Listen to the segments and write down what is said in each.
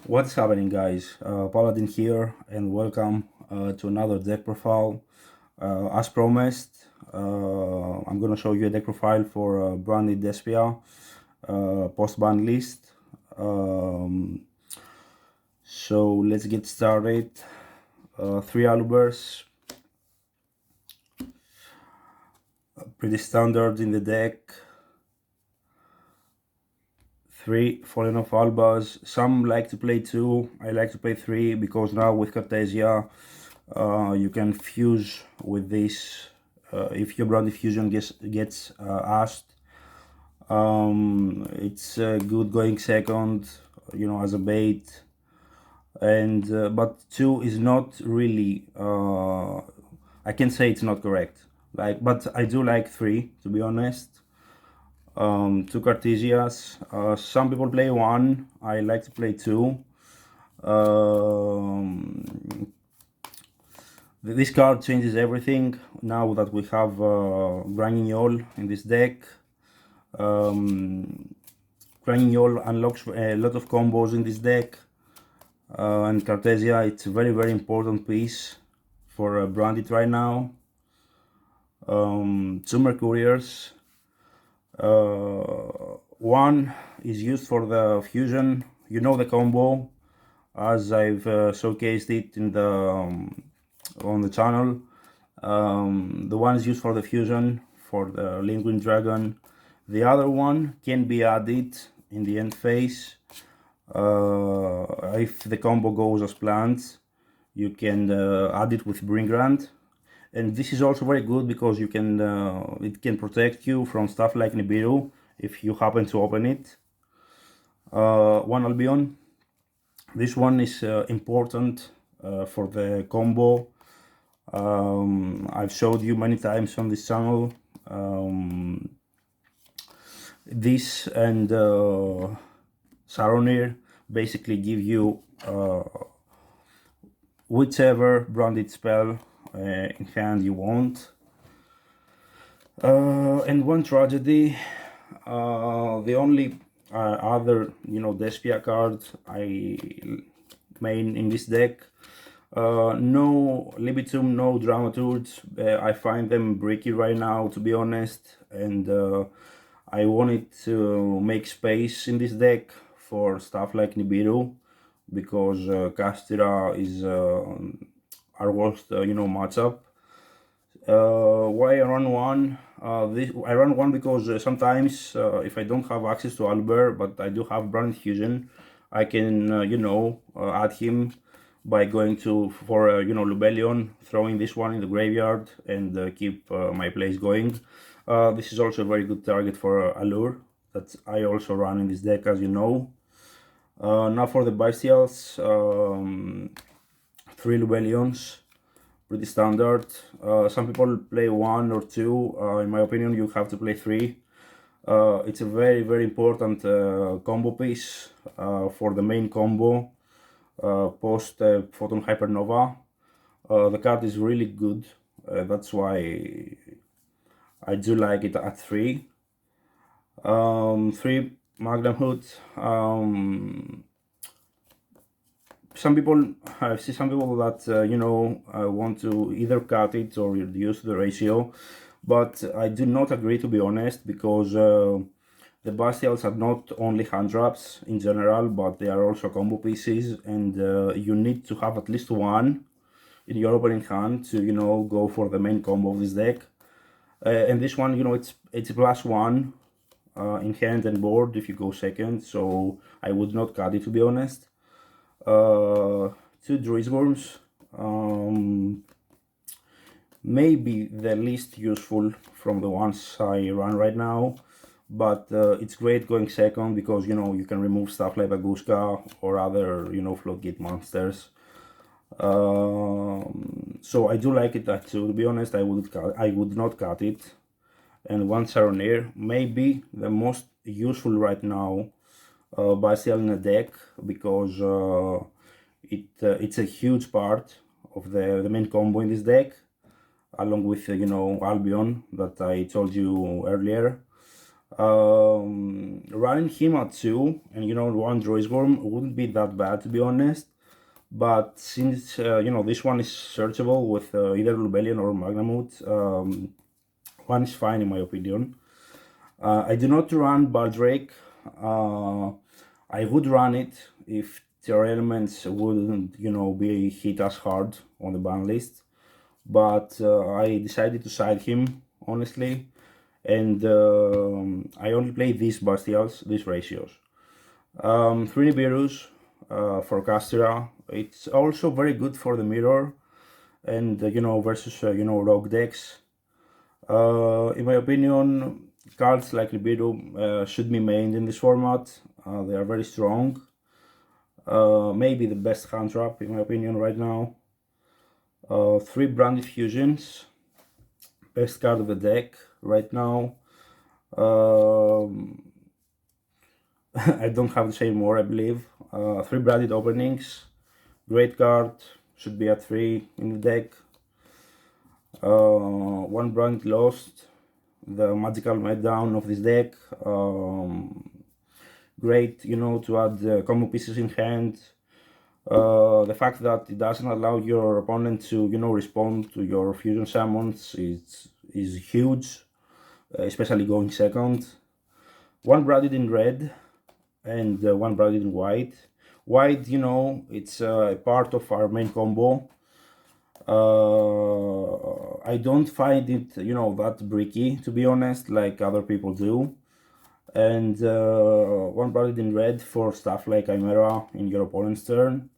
What's happening, guys? Paladin here, and welcome to another deck profile. As promised, I'm gonna show you a deck profile for branded Despia Post Banlist. So let's get started. 3 Alubers, pretty standard in the deck. 3 Fallen of Albas. Some like to play 2. I like to play 3 because now with Cartesia you can fuse with this if your branded fusion gets asked. It's good going second, you know, as a bait. And but 2 is not really I can say it's not correct, but I do like 3, to be honest. 2 Cartesias. Some people play 1. I like to play 2. This card changes everything now that we have Granuol in this deck. Granuol unlocks a lot of combos in this deck, and Cartesia, it's a very important piece for Branded right now. 2 Mercuriers. 1 is used for the fusion. You know the combo, as I've showcased it in the on the channel. The one is used for the fusion for the Linguine Dragon. The other one can be added in the end phase. If the combo goes as planned, you can add it with Bringrand. And this is also very good because you can it can protect you from stuff like Nibiru if you happen to open it. 1 Albion. This one is important for the combo. I've showed you many times on this channel. This and Saronir basically give you whichever branded spell in hand you want. And 1 Tragedy. The only other, Despia card I main in this deck. No Libitum, no Dramaturge. I find them bricky right now, to be honest, and I wanted to make space in this deck for stuff like Nibiru, because Castira is our worst, matchup. Why I run 1? I run 1 because sometimes if I don't have access to Albert, but I do have Branded Fusion, I can, add him by going for Lubellion, throwing this one in the graveyard, and keep my plays going. This is also a very good target for Allure that I also run in this deck, as you know. Now for the Bystials, 3 Lubellions, pretty standard. Some people play 1 or 2. In my opinion, you have to play 3. It's a very important combo piece for the main combo post Photon Hypernova. The card is really good. That's why I do like it at 3. 3 Magnum Hood. I see some people that want to either cut it or reduce the ratio, but I do not agree, to be honest, because the Bystials are not only hand traps in general, but they are also combo pieces, and you need to have at least 1 in your opening hand to go for the main combo of this deck. And this one, it's a +1 in hand and board if you go second, so I would not cut it, to be honest. 2 Druidworms. Maybe the least useful from the ones I run right now, but it's great going second because you can remove stuff like Baguska or other floatgate monsters. So I do like it at 2. To be honest, I would not cut it. And 1 Saronir, maybe the most useful right now Bystial in a deck, because it's a huge part of the main combo in this deck, along with Albion that I told you earlier. Running him at 2 and, you know, 1 Droid Worm wouldn't be that bad, to be honest. But since, you know, this one is searchable with either Lubellion or Magnamut, 1 is fine in my opinion. I do not run Baldrake. I would run it if their elements wouldn't, you know, be hit as hard on the ban list. But I decided to side him, honestly. And I only play these Bastials, these ratios. 3 Nibiru's for Castera. It's also very good for the mirror and, you know, versus, you know, rogue decks. In my opinion, cards like Nibiru should be mained in this format. They are very strong. Maybe the best hand trap, in my opinion, right now. 3 Branded Fusions. Best card of the deck right now. I don't have to say more, I believe. 3 Branded Openings. Great card. Should be at 3 in the deck. 1 Branded Lost. The magical meltdown of this deck. Great, you know, to add combo pieces in hand. The fact that it doesn't allow your opponent to, you know, respond to your fusion summons is huge, especially going second. 1 Branded in red and 1 Branded in white. White, you know, it's a part of our main combo. I don't find it, you know, that bricky, to be honest, like other people do. And 1 Branded in red for stuff like Chimera in your opponent's turn.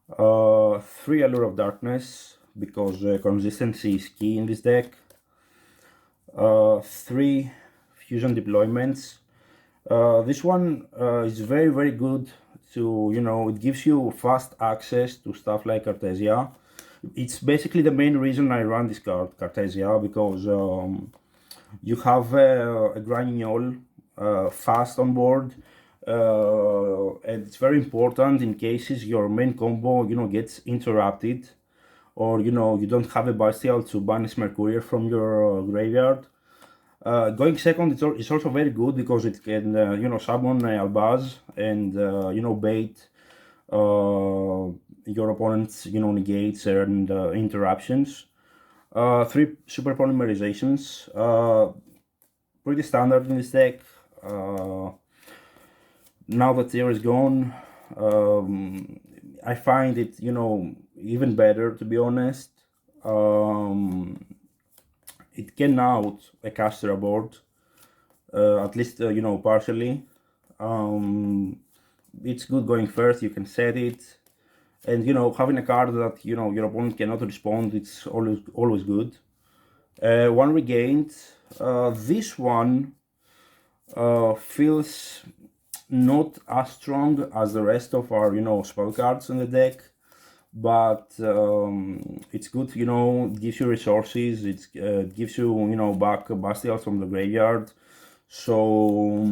3 Allure of Darkness, because consistency is key in this deck. 3 Fusion Deployments. This one is very, very good to, you know, it gives you fast access to stuff like Cartesia. It's basically the main reason I run this card, Cartesia, because you have a Granuol fast on board, and it's very important in cases your main combo, you know, gets interrupted, or, you know, you don't have a Bystial to banish Mercurier from your graveyard. Going second is also very good because it can, you know, summon Albaz and, you know, bait your opponent's, you know, negates and interruptions. 3 Super Polymerizations. Pretty standard in this deck. Now that Zero is gone, I find it, you know, even better, to be honest. It can out a caster board, at least, you know, partially. It's good going first, you can set it. And, you know, having a card that, you know, your opponent cannot respond, it's always good. 1 Regained. This one feels not as strong as the rest of our, you know, spell cards in the deck, but it's good, you know, it gives you resources, it gives you, you know, back Bastials from the graveyard. So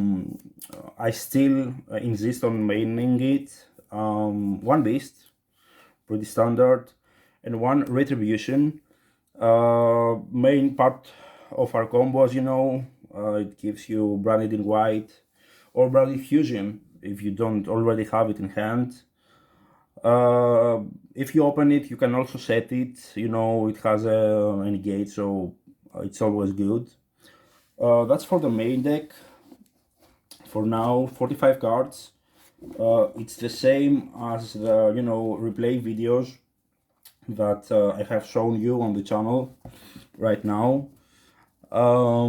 I still insist on maining it. 1 Beast, pretty standard, and 1 Retribution. Main part of our combos, you know, it gives you Branded in white or Branded Fusion if you don't already have it in hand. If you open it, you can also set it, you know, it has a negate, so it's always good. That's for the main deck. For now, 45 cards. It's the same as the, you know, replay videos that I have shown you on the channel right now. I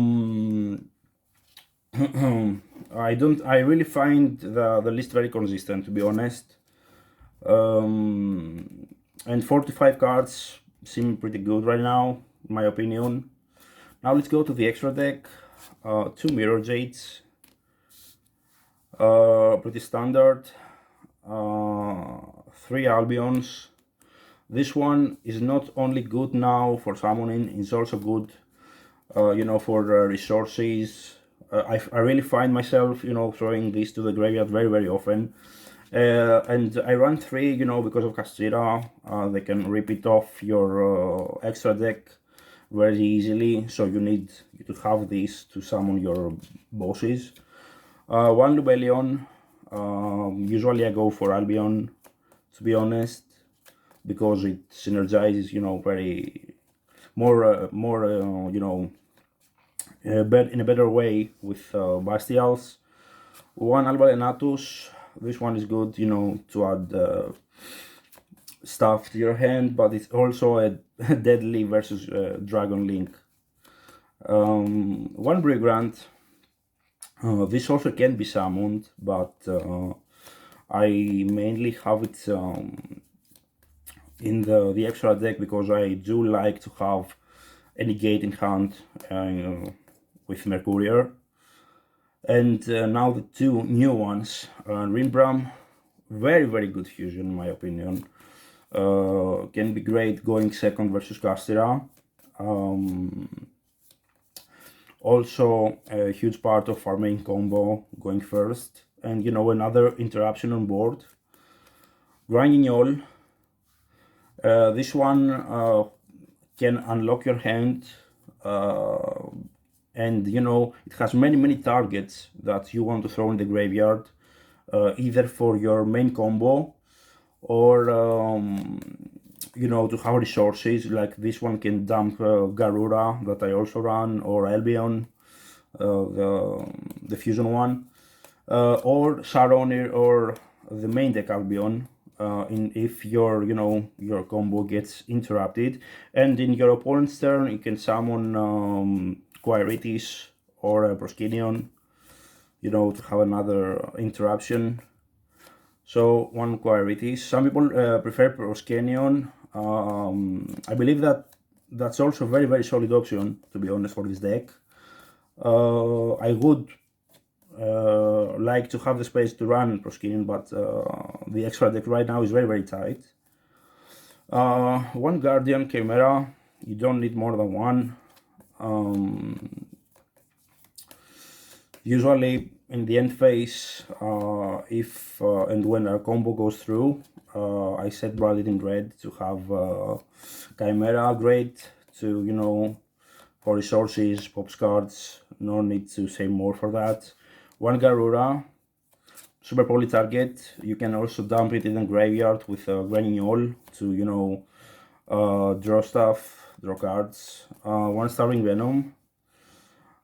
really find the list very consistent, to be honest. And 45 cards seem pretty good right now, in my opinion. Now let's go to the extra deck. 2 Mirror Jades, pretty standard. 3 Albions. This one is not only good now for summoning, it's also good, you know, for resources. I really find myself, you know, throwing this to the graveyard very, very often. And I run 3, you know, because of Castira. They can rip it off your extra deck very easily, so you need to have this to summon your bosses. One Lubellion, usually I go for Albion, to be honest, because it synergizes, you know, very more you know, in a better way with Bystials. One Albalenatus, this one is good, you know, to add stuff to your hand, but it's also a deadly versus Dragon Link. One Brigand, this also can be summoned, but I mainly have it in the extra deck because I do like to have a negate in hand with Mercurier. And now the two new ones, Rimbram, very good fusion in my opinion. Can be great going second versus Castera. Also a huge part of our main combo going first. And you know, another interruption on board. Grinding this one can unlock your hand, and you know, it has many targets that you want to throw in the graveyard, either for your main combo or you know, to have resources. Like this one can dump Garura that I also run, or Albion, the fusion one, or Saronir, or the main deck Albion, if your, you know, your combo gets interrupted. And in your opponent's turn, you can summon Quiritis or Proskinion, you know, to have another interruption. So one Quiritis. Some people prefer Proskinion. I believe that that's also very solid option, to be honest, for this deck. I would like to have the space to run Proskinion, but the extra deck right now is very tight. One Guardian Chimera, you don't need more than one. Usually in the end phase, if and when our combo goes through, I set Branded in red to have Chimera, great to, you know, for resources, pops cards, no need to say more for that. One Garura, super poly target, you can also dump it in the graveyard with Graniol to, you know, draw stuff, draw cards. One Starving Venom,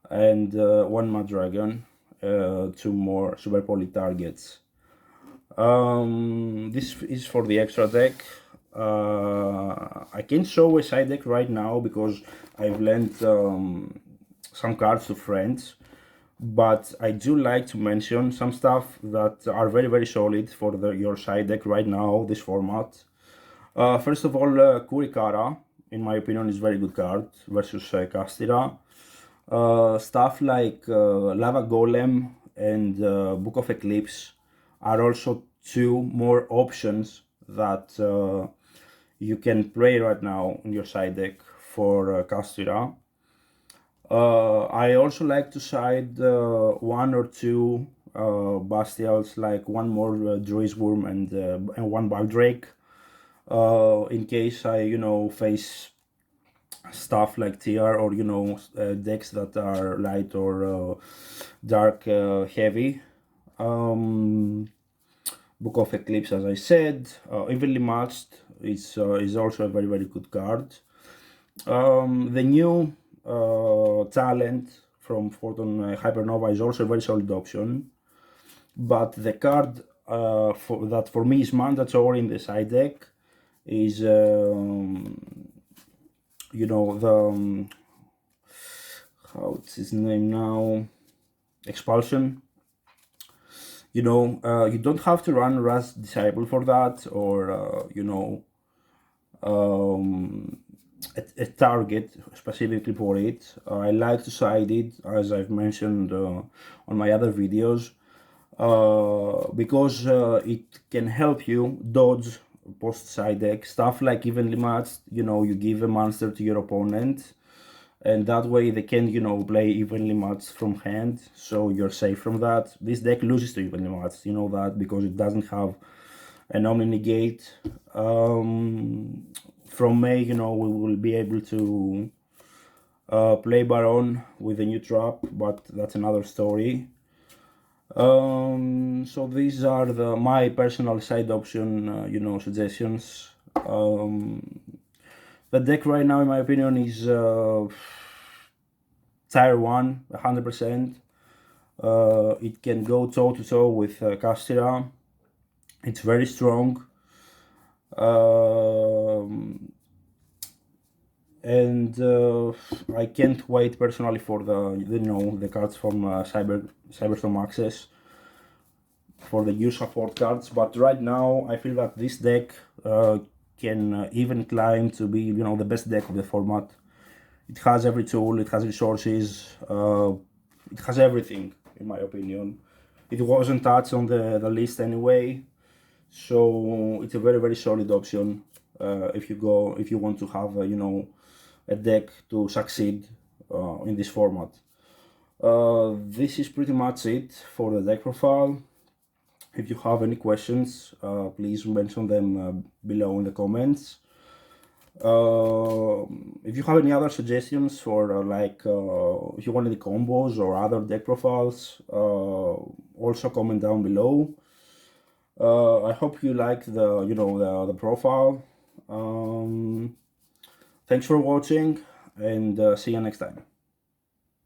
and one Mad Dragon, two more super poly targets. This is for the extra deck. I can't show a side deck right now because I've lent some cards to friends, but I do like to mention some stuff that are very solid for your side deck right now, this format. First of all, Kurikara, in my opinion, is very good card versus Castera. Stuff like Lava Golem and Book of Eclipse are also two more options that you can play right now in your side deck for Castera. I also like to side one or two Bystials, like one more Druisworm and one Baldrake, in case I, you know, face stuff like TR, or, you know, decks that are light or dark heavy. Book of Eclipse, as I said, Evenly Matched is also a very good card. The new talent from Photon Hypernova is also a very solid option, but the card that for me is mandatory in the side deck is you know, the how's his name now, Expulsion. You know, you don't have to run Ras Disciple for that, or you know, a target specifically for it. I like to side it, as I've mentioned on my other videos, because it can help you dodge post side deck stuff like Evenly Matched. You know, you give a monster to your opponent, and that way they can, you know, play Evenly Matched from hand, so you're safe from that. This deck loses to Evenly Matched, you know that, because it doesn't have an Omni Negate. From May, you know, we will be able to play Baron with a new trap, but that's another story. So these are my personal side option, suggestions. The deck right now, in my opinion, is tier 1, 100%. It can go toe to toe with Castira. It's very strong. And I can't wait personally for the cards from Cyberstorm Access, for the new support cards. But right now I feel that this deck can even climb to be the best deck of the format. It has every tool, it has resources, it has everything, in my opinion. It wasn't touched on the list anyway, so it's a very, very solid option if you want to have a deck to succeed in this format. This is pretty much it for the deck profile. If you have any questions, please mention them below in the comments. If you have any other suggestions for if you want any combos or other deck profiles, also comment down below. I hope you like the profile. Thanks for watching, and see you next time.